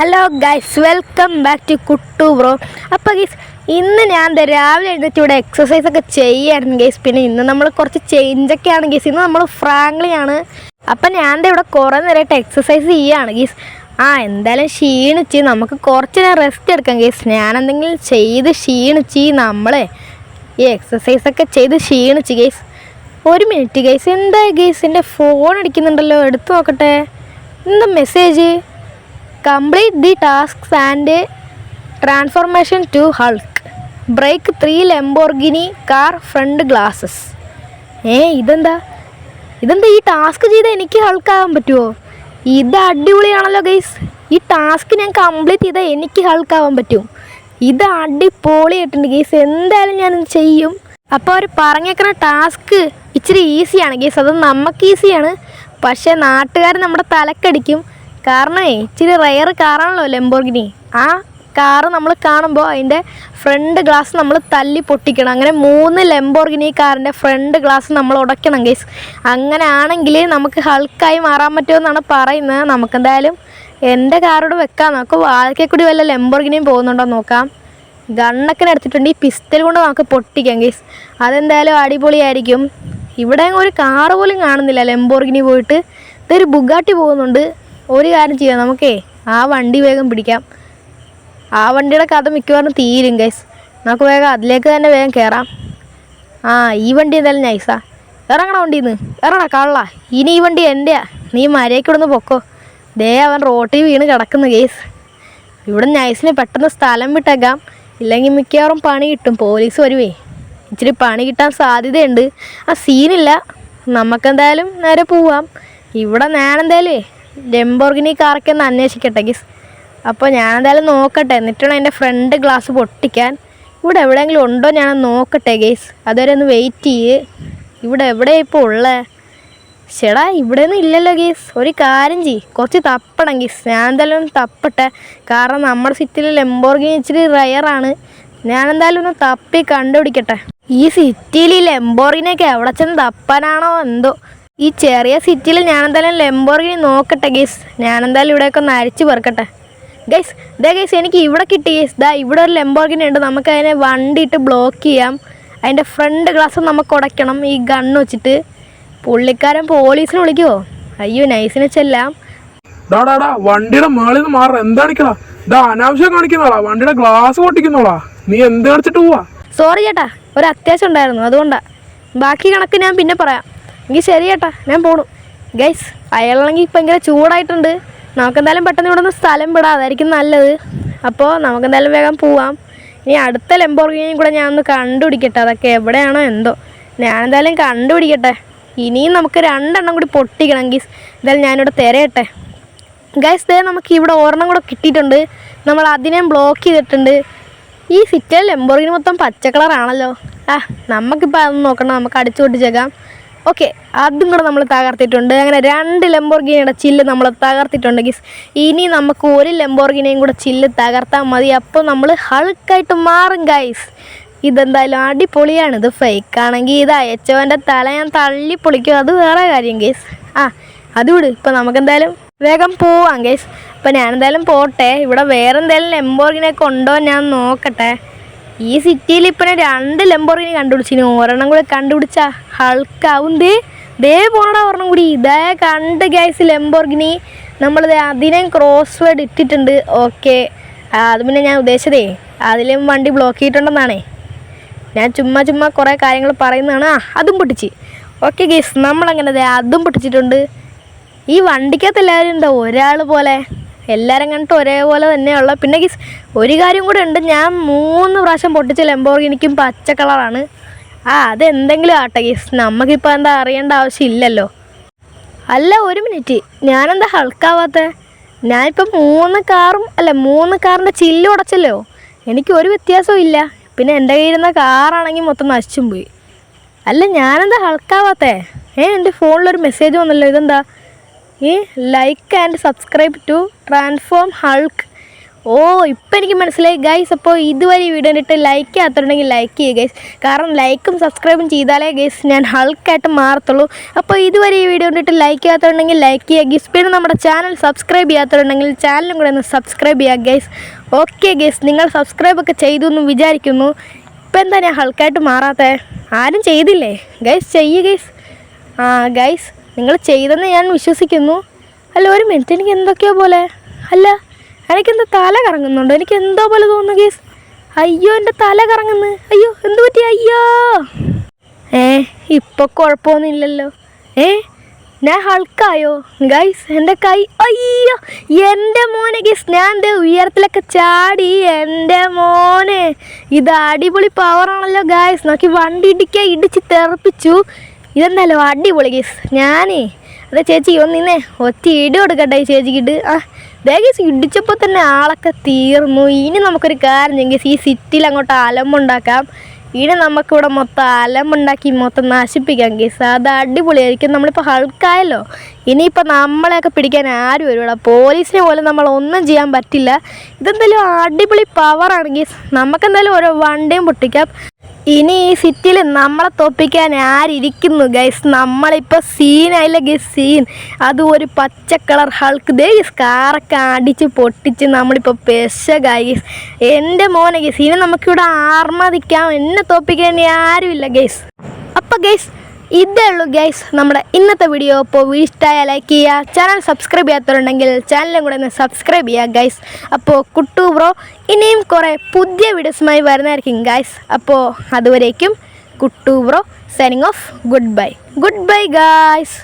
Hello guys, welcome back to Kuttu bro. അപ്പോൾ guys, ഇന്ന് ഞാൻ രാവിലെ എഴുന്നേറ്റ് ഇവിടെ എക്സസൈസൊക്കെ ചെയ്യായിരുന്നു ഗൈസ്. പിന്നെ ഇന്ന് നമ്മൾ കുറച്ച് ചേഞ്ചൊക്കെയാണ് ഗൈസ്. ഇന്ന് നമ്മൾ ഫ്രാങ്ക്ലിയാണ്. അപ്പം ഞാൻ ഇവിടെ കുറേ നേരമായിട്ട് എക്സസൈസ് ചെയ്യുകയാണ് ഗൈസ്. എന്തായാലും ക്ഷീണിച്ച് നമുക്ക് കുറച്ച് നേരം റെസ്റ്റ് എടുക്കാം ഗൈസ്. ഞാൻ എന്തെങ്കിലും ചെയ്ത് ക്ഷീണിച്ച് നമ്മളെ ഈ എക്സസൈസൊക്കെ ചെയ്ത് ക്ഷീണിച്ച് ഗൈസ്. ഒരു മിനിറ്റ് ഗൈസ്, എന്താ ഗൈസ് എൻ്റെ ഫോൺ അടിക്കുന്നുണ്ടല്ലോ, എടുത്തു നോക്കട്ടെ. എന്താ message? Complete the tasks and transformation to Hulk. Break 3 Lamborghini car front glasses. ഇതെന്താ ഈ ടാസ്ക് ചെയ്താൽ എനിക്ക് ഹൾക്കാകാൻ പറ്റുമോ? ഇത് അടിപൊളിയാണല്ലോ ഗൈസ്. ഈ ടാസ്ക് ഞാൻ കംപ്ലീറ്റ് ചെയ്താൽ എനിക്ക് ഹൾക്കാവാൻ പറ്റും. ഇത് അടിപൊളിയായിട്ടുണ്ട് ഗൈസ്. എന്തായാലും ഞാനിത് ചെയ്യും. അപ്പോൾ അവർ പറഞ്ഞേക്കുന്ന ടാസ്ക് ഇച്ചിരി ഈസിയാണ് ഗൈസ്. അത് നമുക്ക് ഈസിയാണ്, പക്ഷേ നാട്ടുകാർ നമ്മുടെ തലക്കടിക്കും. കാരണം ഇച്ചിരി റെയർ കാറാണല്ലോ ലംബോർഗിനി. ആ കാറ് നമ്മൾ കാണുമ്പോൾ അതിൻ്റെ ഫ്രണ്ട് ഗ്ലാസ് നമ്മൾ തല്ലി പൊട്ടിക്കണം. അങ്ങനെ 3 ലംബോർഗിനി കാറിൻ്റെ ഫ്രണ്ട് ഗ്ലാസ് നമ്മൾ ഉടയ്ക്കണം ഗൈസ്. അങ്ങനെ ആണെങ്കിൽ നമുക്ക് ഹൾക്കായി മാറാൻ പറ്റുമെന്നാണ് പറയുന്നത്. നമുക്കെന്തായാലും എൻ്റെ കാറോട് വെക്കാം. നമുക്ക് വാഴയ്ക്ക് കൂടി വല്ല ലംബോർഗിനിയും പോകുന്നുണ്ടോ നോക്കാം. ഗണ്ണൊക്കെ എടുത്തിട്ടുണ്ട്. ഈ പിസ്റ്റൽ കൊണ്ട് നമുക്ക് പൊട്ടിക്കാം ഗൈസ്. അതെന്തായാലും അടിപൊളിയായിരിക്കും. ഇവിടെ ഒരു കാറ് പോലും കാണുന്നില്ല ലംബോർഗിനി പോയിട്ട്. ഇതൊരു ബുഗാട്ടി പോകുന്നുണ്ട്. ഒരു കാര്യം ചെയ്യാം, നമുക്കേ ആ വണ്ടി വേഗം പിടിക്കാം. ആ വണ്ടിയുടെ കഥ മിക്കവാറും തീരും ഗൈസ്. നമുക്ക് വേഗം അതിലേക്ക് തന്നെ വേഗം കയറാം. ഈ വണ്ടി എന്തായാലും നൈസാ. ഇറങ്ങണ വണ്ടിയിൽ നിന്ന് ഇറങ്ങണ കള്ള. ഇനി ഈ വണ്ടി എൻ്റെയാ. നീ മരയ്ക്ക് ഇവിടുന്ന് പൊക്കോ. അവൻ റോട്ടിൽ വീണ് കിടക്കുന്നു ഗൈസ്. ഇവിടെ നൈസിന് പെട്ടെന്ന് സ്ഥലം വിട്ടേക്കാം, ഇല്ലെങ്കിൽ മിക്കവാറും പണി കിട്ടും. പോലീസ് വരുവേ. ഇച്ചിരി പണി കിട്ടാൻ സാധ്യതയുണ്ട്. സീനില്ല. നമുക്കെന്തായാലും നേരെ പോവാം. ഇവിടെ ഞാനെന്തായാലും ലംബോർഗിനി കാറൊക്കെ ഒന്ന് അന്വേഷിക്കട്ടെ ഗീസ്. അപ്പോൾ ഞാനെന്തായാലും നോക്കട്ടെ, എന്നിട്ടാണ് എൻ്റെ ഫ്രണ്ട് ഗ്ലാസ് പൊട്ടിക്കാൻ. ഇവിടെ എവിടെയെങ്കിലും ഉണ്ടോ ഞാൻ നോക്കട്ടെ ഗീസ്. അതുവരെ ഒന്ന് വെയിറ്റ് ചെയ്യ്. ഇവിടെ എവിടെയാണ് ഇപ്പോൾ ഉള്ളത്? ചേടാ, ഇവിടെയൊന്നും ഇല്ലല്ലോ ഗീസ്. ഒരു കാര്യം ചെയ്യ്, കുറച്ച് തപ്പണം ഗീസ്. ഞാൻ എന്തായാലും ഒന്ന് തപ്പട്ടെ. കാരണം നമ്മുടെ സിറ്റിയിൽ ലംബോർഗിനി ഇച്ചിരി റയറാണ്. ഞാനെന്തായാലും ഒന്ന് തപ്പി കണ്ടുപിടിക്കട്ടെ. ഈ സിറ്റിയിൽ ഈ ലംബോർഗിനിയൊക്കെ എവിടെ ചെന്ന് തപ്പാനാണോ എന്തോ. ഈ ചെറിയ സിറ്റിയിൽ ഞാനെന്തായാലും ലംബോർഗിനി നോക്കട്ടെ ഗൈസ്. ഞാനെന്തായാലും ഇവിടെയൊക്കെ ഒന്ന് അരിച്ച് പെറുക്കട്ടെ ഗൈസ്. ഗൈസ്, എനിക്ക് ഇവിടെ കിട്ടി ഗൈസ്. ഇവിടെ ഒരു ലംബോർഗിനി ഉണ്ട്. നമുക്ക് അതിനെ വണ്ടിയിട്ട് ബ്ലോക്ക് ചെയ്യാം. അതിൻ്റെ ഫ്രണ്ട് ഗ്ലാസ് നമുക്ക് ഉടയ്ക്കണം ഈ ഗണ്ണ് വെച്ചിട്ട്. പുള്ളിക്കാരൻ പോലീസിനെ വിളിക്കുമോ? അയ്യോ, നൈസിനെ ചെല്ലാം. വണ്ടിയുടെ മേളിൽ നിന്ന് മാറ. എന്താണിക്കടാ അനാവശ്യം കാണിക്കുന്നോളാ. വണ്ടിയുടെ ഗ്ലാസ് പൊട്ടിക്കുന്നോളാ. നീ എന്ത് കാണിച്ചിട്ട് പോവാ? സോറി ചേട്ടാ, ഒരു അത്യാവശ്യം ഉണ്ടായിരുന്നു, അതുകൊണ്ടാണ്. ബാക്കി കണക്ക് ഞാൻ പിന്നെ പറയാം. എങ്കിൽ ശരി ചേട്ടാ, ഞാൻ പോണു ഗൈസ്. അയാളാണെങ്കിൽ ഭയങ്കര ചൂടായിട്ടുണ്ട്. നമുക്കെന്തായാലും പെട്ടെന്ന് ഇവിടെ നിന്ന് സ്ഥലം വിടാം, അതായിരിക്കും നല്ലത്. അപ്പോൾ നമുക്കെന്തായാലും വേഗം പോവാം. ഇനി അടുത്ത ലംബോർഗിനിയും കൂടെ ഞാൻ ഒന്ന് കണ്ടുപിടിക്കട്ടെ. അതൊക്കെ എവിടെയാണോ എന്തോ. ഞാനെന്തായാലും കണ്ടുപിടിക്കട്ടെ. ഇനിയും നമുക്ക് 2 എണ്ണം കൂടി പൊട്ടിക്കണം ഗീസ്. എന്തായാലും ഞാനിവിടെ തിരയട്ടെ ഗൈസ്. നമുക്ക് ഇവിടെ ഒരെണ്ണം കൂടെ കിട്ടിയിട്ടുണ്ട്. നമ്മൾ അതിനെ ബ്ലോക്ക് ചെയ്തിട്ടുണ്ട്. ഈ സിറ്റിയിൽ ലംബോർഗിനി മൊത്തം പച്ച കളറാണല്ലോ. നമുക്കിപ്പോൾ അതൊന്നും നോക്കണം, നമുക്ക് അടിച്ചു പൊട്ടിച്ചേക്കാം. ഓക്കെ, അതും കൂടെ നമ്മൾ തകർത്തിട്ടുണ്ട്. അങ്ങനെ 2 ലംബോർഗിനിയുടെ ചില്ല് നമ്മൾ തകർത്തിട്ടുണ്ട് ഗീസ്. ഇനി നമുക്ക് ഒരു ലംബോർഗിനിയും കൂടെ ചില്ല് തകർത്താൽ മതി. അപ്പോൾ നമ്മൾ ഹൾക്കായിട്ട് മാറും ഗൈസ്. ഇതെന്തായാലും അടിപൊളിയാണ്. ഇത് ഫേക്കാണെങ്കിൽ ഇത് അയച്ചവൻ്റെ തല ഞാൻ തള്ളി പൊളിക്കും, അത് വേറെ കാര്യം ഗൈസ്. അത് വിട്. ഇപ്പം നമുക്കെന്തായാലും വേഗം പോവാം ഗൈസ്. അപ്പം ഞാനെന്തായാലും പോട്ടെ. ഇവിടെ വേറെ എന്തായാലും ലംബോർഗിനിയൊക്കെ ഉണ്ടോ ഞാൻ നോക്കട്ടെ. ഈ സിറ്റിയിൽ ഇപ്പം 2 ലംബോർഗിനി കണ്ടുപിടിച്ചിന്. ഒരെണ്ണം കൂടെ കണ്ടുപിടിച്ചാൽ ഹൾക്കാവും. ദേ പോണടാ ഒരെണ്ണം കൂടി. ഇതേ കണ്ട് ഗൈസ് ലംബോർഗിനി. നമ്മളിത് അതിനെ ക്രോസ് വേർഡ് ഇട്ടിട്ടുണ്ട്. ഓക്കെ, അത് പിന്നെ ഞാൻ ഉദ്ദേശിച്ചതേ അതിലും വണ്ടി ബ്ലോക്ക് ചെയ്തിട്ടുണ്ടെന്നാണേ. ഞാൻ ചുമ്മാ കുറേ കാര്യങ്ങൾ പറയുന്നതാണ്. അതും പൊട്ടിച്ച്. ഓക്കെ ഗൈസ്, നമ്മളങ്ങനെ അതും പൊട്ടിച്ചിട്ടുണ്ട്. ഈ വണ്ടിക്കകത്ത് എല്ലാവരും എന്താ ഒരാൾ പോലെ, എല്ലാവരും കണ്ടിട്ട് ഒരേപോലെ തന്നെയുള്ള. പിന്നെ ഗീസ് ഒരു കാര്യം കൂടെ ഉണ്ട്. ഞാൻ 3 പ്രാവശ്യം പൊട്ടിച്ച ലംബോർഗിനിക്കും പച്ച കളറാണ്. അതെന്തെങ്കിലും ആട്ടെ ഗീസ്, നമുക്കിപ്പോൾ എന്താ അറിയേണ്ട ആവശ്യമില്ലല്ലോ. അല്ല, ഒരു മിനിറ്റ്, ഞാനെന്താ ഹൾക്കാവാത്ത? ഞാനിപ്പോൾ 3 കാറിൻ്റെ ചില്ല് ഉടച്ചല്ലോ. എനിക്ക് ഒരു വ്യത്യാസവും ഇല്ല. പിന്നെ എൻ്റെ കയ്യിരുന്ന കാറാണെങ്കിൽ മൊത്തം നശിച്ചും പോയി. അല്ല, ഞാനെന്താ ഹൾക്കാവാത്തേ? എൻ്റെ ഫോണിലൊരു മെസ്സേജ് വന്നല്ലോ. ഇതെന്താ? Like and subscribe to transform Hulk. ഓ ഇപ്പം എനിക്ക് മനസ്സിലായി ഗൈസ്. അപ്പോൾ ഇതുവരെ ഈ വീഡിയോ കണ്ടിട്ട് ലൈക്ക് ചെയ്യാത്തുണ്ടെങ്കിൽ ലൈക്ക് ചെയ്യുക ഗൈസ്. കാരണം ലൈക്കും സബ്സ്ക്രൈബും ചെയ്താലേ ഗൈസ് ഞാൻ ഹൾക്കായിട്ട് മാറത്തുള്ളൂ. അപ്പോൾ ഇതുവരെ ഈ വീഡിയോ കണ്ടിട്ട് ലൈക്ക് ചെയ്യാത്തുണ്ടെങ്കിൽ ലൈക്ക് ചെയ്യുക ഗൈസ്. പിന്നെ നമ്മുടെ ചാനൽ സബ്സ്ക്രൈബ് ചെയ്യാത്തുണ്ടെങ്കിൽ ചാനലും കൂടെ ഒന്ന് സബ്സ്ക്രൈബ് ചെയ്യുക ഗൈസ്. ഓക്കെ ഗൈസ്, നിങ്ങൾ സബ്സ്ക്രൈബൊക്കെ ചെയ്തു എന്ന് വിചാരിക്കുന്നു. ഇപ്പം എന്താ ഞാൻ ഹൾക്കായിട്ട് മാറാത്തേ? ആരും ചെയ്തില്ലേ ഗൈസ്? ചെയ്യുക ഗൈസ്. ഗൈസ് നിങ്ങൾ ചെയ്തെന്ന് ഞാൻ വിശ്വസിക്കുന്നു. അല്ല ഒരു മിനിറ്റ്, എനിക്ക് എന്തൊക്കെയോ പോലെ. അല്ല എനിക്കെന്താ തല കറങ്ങുന്നുണ്ടോ? എനിക്ക് എന്തോ പോലെ തോന്നുന്നു ഗൈസ്. അയ്യോ എൻ്റെ തല കറങ്ങുന്നു. അയ്യോ എന്ത് പറ്റി? അയ്യോ ഇപ്പോൾ കുഴപ്പമൊന്നുമില്ലല്ലോ. ഞാൻ ഹൾക്കായോ ഗൈസ്? എൻ്റെ കൈ, അയ്യോ എൻ്റെ മോനെ ഗൈസ്, ഞാൻ എൻ്റെ ഉയരത്തിലൊക്കെ ചാടി. എൻ്റെ മോനെ ഇത് അടിപൊളി പവറാണല്ലോ ഗൈസ്. നോക്കി വണ്ടി ഇടിച്ച് തെറിപ്പിച്ചു. ഇതെന്തായാലും അടിപൊളി ഗൈസ്. ഞാനേ അതെ ചേച്ചി ഒന്നിന്നേ ഒറ്റ ഇടി കൊടുക്കട്ടെ ഈ ചേച്ചിക്കിട്ട്. ദേ ഗൈസ് ഇടിച്ചപ്പോൾ തന്നെ ആളൊക്കെ തീർന്നു. ഇനി നമുക്കൊരു കാര്യം ചെയ്യാം ഗൈസ്, ഈ സിറ്റിയിൽ അങ്ങോട്ട് അലമ്പുണ്ടാക്കാം. ഇനി നമുക്കിവിടെ മൊത്തം അലമ്പുണ്ടാക്കി മൊത്തം നശിപ്പിക്കാം ഗൈസ്. അത് അടിപൊളിയായിരിക്കും. നമ്മളിപ്പോൾ ഹൾക്കായല്ലോ, ഇനിയിപ്പോൾ നമ്മളെയൊക്കെ പിടിക്കാൻ ആരും വരുവാ. പോലീസിനെ പോലും നമ്മളൊന്നും ചെയ്യാൻ പറ്റില്ല. ഇതെന്തായാലും അടിപൊളി പവറാണ് ഗൈസ്. നമുക്കെന്തായാലും ഓരോ വണ്ടിയും പൊട്ടിക്കാം. ഇനി ഈ സിറ്റിയിൽ നമ്മളെ തോപ്പിക്കാൻ ആരിയ്ക്കുന്നു ഗൈസ്? നമ്മളിപ്പോൾ സീനായില്ല ഗൈസ്, സീൻ. അതും ഒരു പച്ച കളർ ഹൾക്ക്. ദേ ഗൈസ് കാറൊക്കെ അടിച്ച് പൊട്ടിച്ച് നമ്മളിപ്പോൾ പെശകായി ഗൈസ്. എൻ്റെ മോനെ ഗൈസ്, ഇനി നമുക്കിവിടെ ആർമതിക്കാം. എന്നെ തോപ്പിക്കാൻ ആരുമില്ല ഗൈസ്. അപ്പോൾ ഗൈസ് ഇതേ ഉള്ളൂ ഗൈസ് നമ്മുടെ ഇന്നത്തെ വീഡിയോ. അപ്പോൾ ഇഷ്ടമായ ലൈക്ക് ചെയ്യുക, ചാനൽ സബ്സ്ക്രൈബ് ചെയ്യാത്തവരുണ്ടെങ്കിൽ ചാനലും കൂടെ ഒന്ന് സബ്സ്ക്രൈബ് ചെയ്യുക ഗൈസ്. അപ്പോൾ കുട്ടു ബ്രോ ഇനിയും കുറേ പുതിയ വീഡിയോസുമായി വരുന്നതായിരിക്കും ഗൈസ്. അപ്പോൾ അതുവരേക്കും Kuttu bro signing off. Good bye guys.